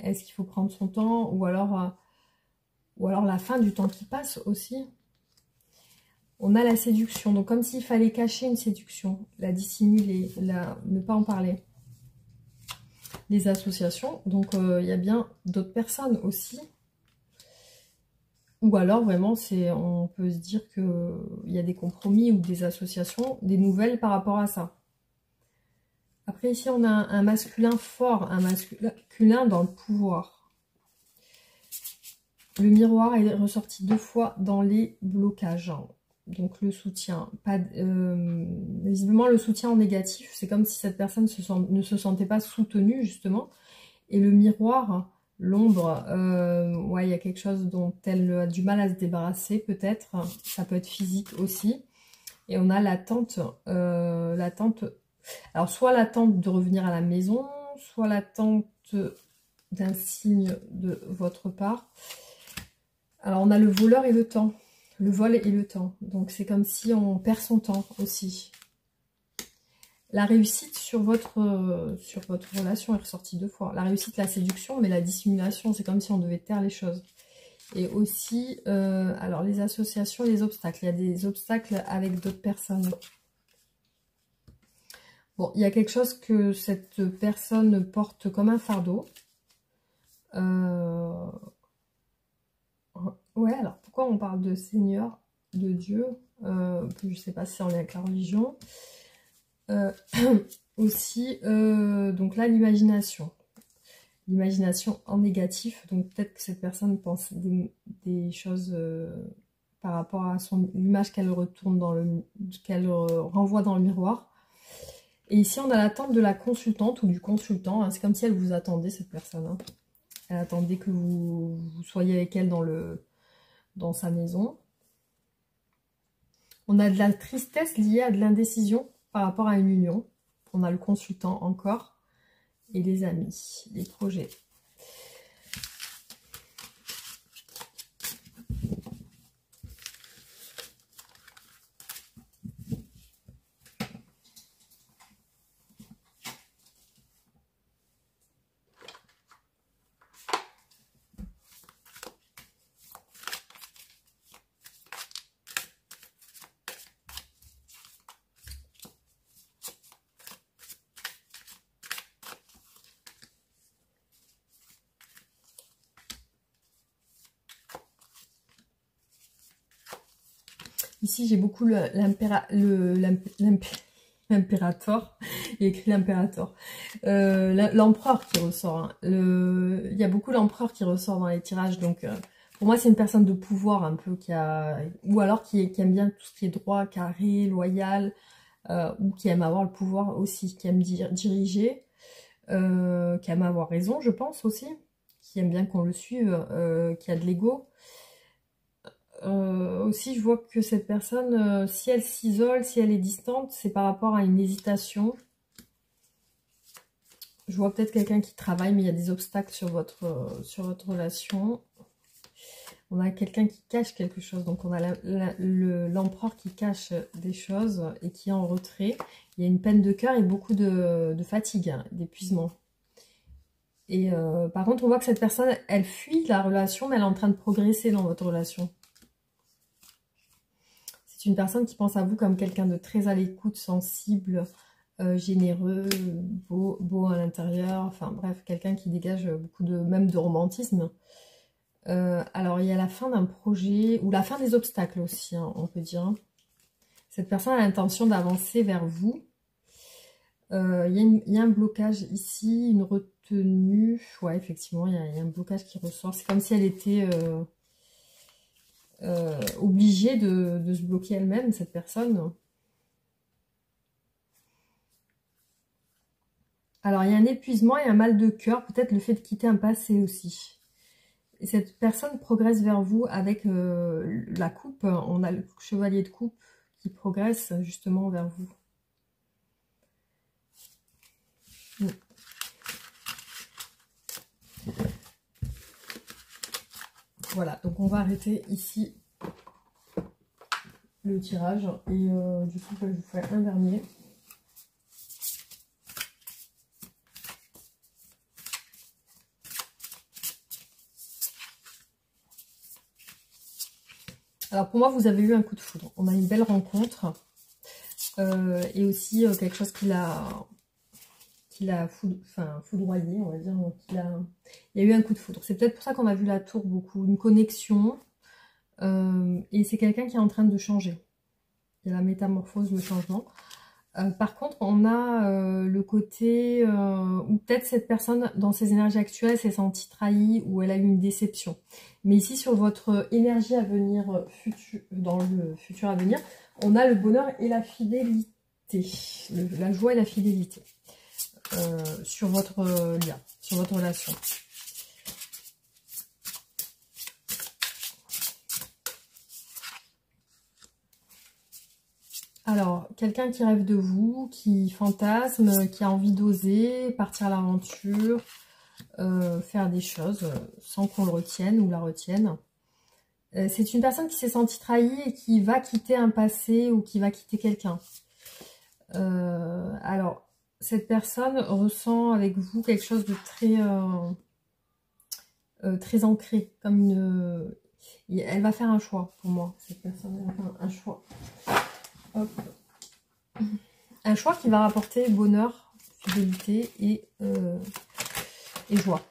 Est-ce qu'il faut prendre son temps ou alors la fin du temps qui passe aussi. On a la séduction, donc comme s'il fallait cacher une séduction, la dissimuler, ne pas en parler. Les associations, donc il y a bien d'autres personnes aussi. Ou alors vraiment, on peut se dire qu'il y a des compromis ou des associations, des nouvelles par rapport à ça. Après ici, on a un masculin fort, un masculin dans le pouvoir. Le miroir est ressorti 2 fois dans les blocages. Donc le soutien, visiblement le soutien en négatif, c'est comme si cette personne ne se sentait pas soutenue justement. Et le miroir, l'ombre, ouais, il y a quelque chose dont elle a du mal à se débarrasser peut-être. Ça peut être physique aussi. Et on a l'attente, alors soit l'attente de revenir à la maison, soit l'attente d'un signe de votre part. Alors on a le voleur et le temps. Le vol et le temps. Donc c'est comme si on perd son temps aussi. La réussite sur votre relation est ressortie 2 fois. La réussite, la séduction, mais la dissimulation, c'est comme si on devait taire les choses. Et aussi, alors les associations, les obstacles. Il y a des obstacles avec d'autres personnes. Bon, il y a quelque chose que cette personne porte comme un fardeau. Ouais, alors pourquoi on parle de Seigneur, de Dieu, je ne sais pas si c'est en lien avec la religion. Aussi, donc là, l'imagination. L'imagination en négatif, donc peut-être que cette personne pense des choses par rapport à l'image qu'elle retourne qu'elle renvoie dans le miroir. Et ici, on a l'attente de la consultante ou du consultant. Hein. C'est comme si elle vous attendait, cette personne. Hein. Elle attendait que vous soyez avec elle dans sa maison. On a de la tristesse liée à de l'indécision par rapport à une union. On a le consultant encore. Et les amis, les projets. Ici, j'ai beaucoup l'impérator. Il y a écrit l'impérator. L'empereur qui ressort. Hein. Il y a beaucoup l'empereur qui ressort dans les tirages. Donc, pour moi, c'est une personne de pouvoir un peu ou alors qui aime bien tout ce qui est droit, carré, loyal, ou qui aime avoir le pouvoir aussi, qui aime diriger, qui aime avoir raison, je pense aussi, qui aime bien qu'on le suive, qui a de l'ego. Aussi, je vois que cette personne, si elle s'isole, si elle est distante, c'est par rapport à une hésitation. Je vois peut-être quelqu'un qui travaille, mais il y a des obstacles sur votre relation. On a quelqu'un qui cache quelque chose. Donc, on a l'empereur qui cache des choses et qui est en retrait. Il y a une peine de cœur et beaucoup de fatigue, hein, d'épuisement. Et par contre, on voit que cette personne, elle fuit la relation, mais elle est en train de progresser dans votre relation. C'est une personne qui pense à vous comme quelqu'un de très à l'écoute, sensible, généreux, beau à l'intérieur. Enfin bref, quelqu'un qui dégage beaucoup même de romantisme. Alors il y a la fin d'un projet, ou la fin des obstacles aussi, hein, on peut dire. Cette personne a l'intention d'avancer vers vous. Il y a un blocage ici, une retenue. Ouais, effectivement, il y a un blocage qui ressort. C'est comme si elle était... obligée de se bloquer elle-même, cette personne. Alors, il y a un épuisement et un mal de cœur, peut-être le fait de quitter un passé aussi. Et cette personne progresse vers vous avec la coupe. On a le chevalier de coupe qui progresse justement vers vous. Voilà, donc on va arrêter ici le tirage. Et du coup, je vous ferai un dernier. Alors pour moi, vous avez eu un coup de foudre. On a une belle rencontre. Et aussi quelque chose qui l'a foudroyé, on va dire. Il y a eu un coup de foudre. C'est peut-être pour ça qu'on a vu la tour beaucoup. Une connexion. Et c'est quelqu'un qui est en train de changer. Il y a la métamorphose, le changement. Par contre, on a le côté où peut-être cette personne, dans ses énergies actuelles, s'est sentie trahie ou elle a eu une déception. Mais ici, sur votre énergie à venir, dans le futur à venir, on a le bonheur et la fidélité. La joie et la fidélité sur votre lien, sur votre relation. Alors, quelqu'un qui rêve de vous, qui fantasme, qui a envie d'oser, partir à l'aventure, faire des choses sans qu'on le retienne ou la retienne. C'est une personne qui s'est sentie trahie et qui va quitter un passé ou qui va quitter quelqu'un. Alors, cette personne ressent avec vous quelque chose de très ancré, comme une... Elle va faire un choix pour moi, cette personne, elle va faire un choix. Hop. Un choix qui va rapporter bonheur, fidélité et joie.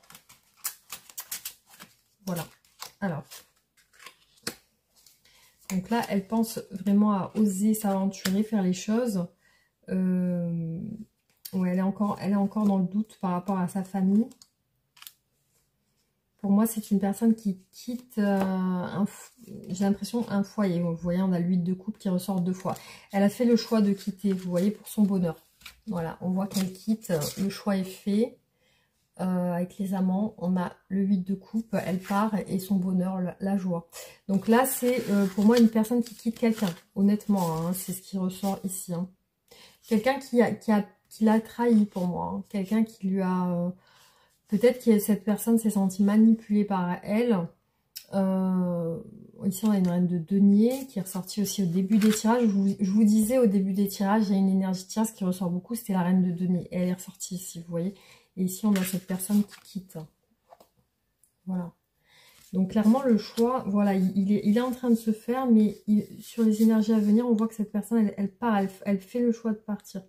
Voilà. Alors. Donc là, elle pense vraiment à oser s'aventurer, faire les choses. Ouais, elle est encore dans le doute par rapport à sa famille. Pour moi, c'est une personne qui quitte, j'ai l'impression, un foyer. Vous voyez, on a l'huile de coupe qui ressort 2 fois. Elle a fait le choix de quitter, vous voyez, pour son bonheur. Voilà, on voit qu'elle quitte, le choix est fait. Avec les amants, on a le 8 de coupe, elle part et son bonheur, la joie. Donc là, c'est pour moi une personne qui quitte quelqu'un, honnêtement, hein, c'est ce qui ressort ici. Hein. Quelqu'un qui l'a trahi pour moi, hein. Quelqu'un qui lui a... peut-être que cette personne s'est sentie manipulée par elle. Ici, on a une reine de denier qui est ressortie aussi au début des tirages. Je vous disais au début des tirages, il y a une énergie de tirage qui ressort beaucoup, c'était la reine de denier. Et elle est ressortie ici, vous voyez. Et ici, on a cette personne qui quitte. Voilà. Donc, clairement, le choix, voilà, il est en train de se faire, mais sur les énergies à venir, on voit que cette personne, elle part, elle fait le choix de partir.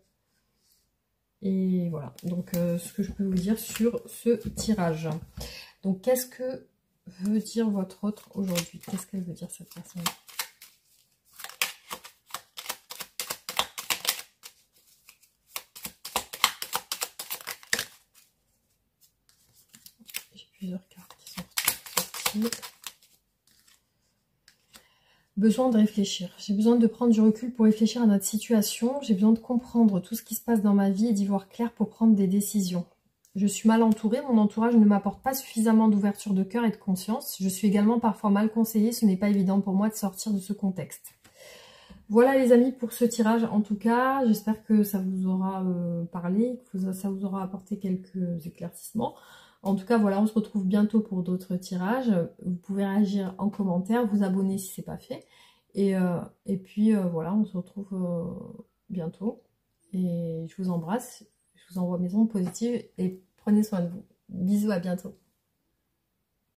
Et voilà, donc ce que je peux vous dire sur ce tirage. Donc, qu'est-ce que veut dire votre autre aujourd'hui? Qu'est-ce qu'elle veut dire, cette personne? Plusieurs cartes qui sont sorties. Besoin de réfléchir. J'ai besoin de prendre du recul pour réfléchir à notre situation. J'ai besoin de comprendre tout ce qui se passe dans ma vie et d'y voir clair pour prendre des décisions. Je suis mal entourée. Mon entourage ne m'apporte pas suffisamment d'ouverture de cœur et de conscience. Je suis également parfois mal conseillée. Ce n'est pas évident pour moi de sortir de ce contexte. Voilà les amis pour ce tirage. En tout cas, j'espère que ça vous aura parlé, que ça vous aura apporté quelques éclaircissements. En tout cas, voilà, on se retrouve bientôt pour d'autres tirages. Vous pouvez réagir en commentaire, vous abonner si ce n'est pas fait. Et puis, voilà, on se retrouve bientôt. Et je vous embrasse, je vous envoie mes ondes positives et prenez soin de vous. Bisous, à bientôt.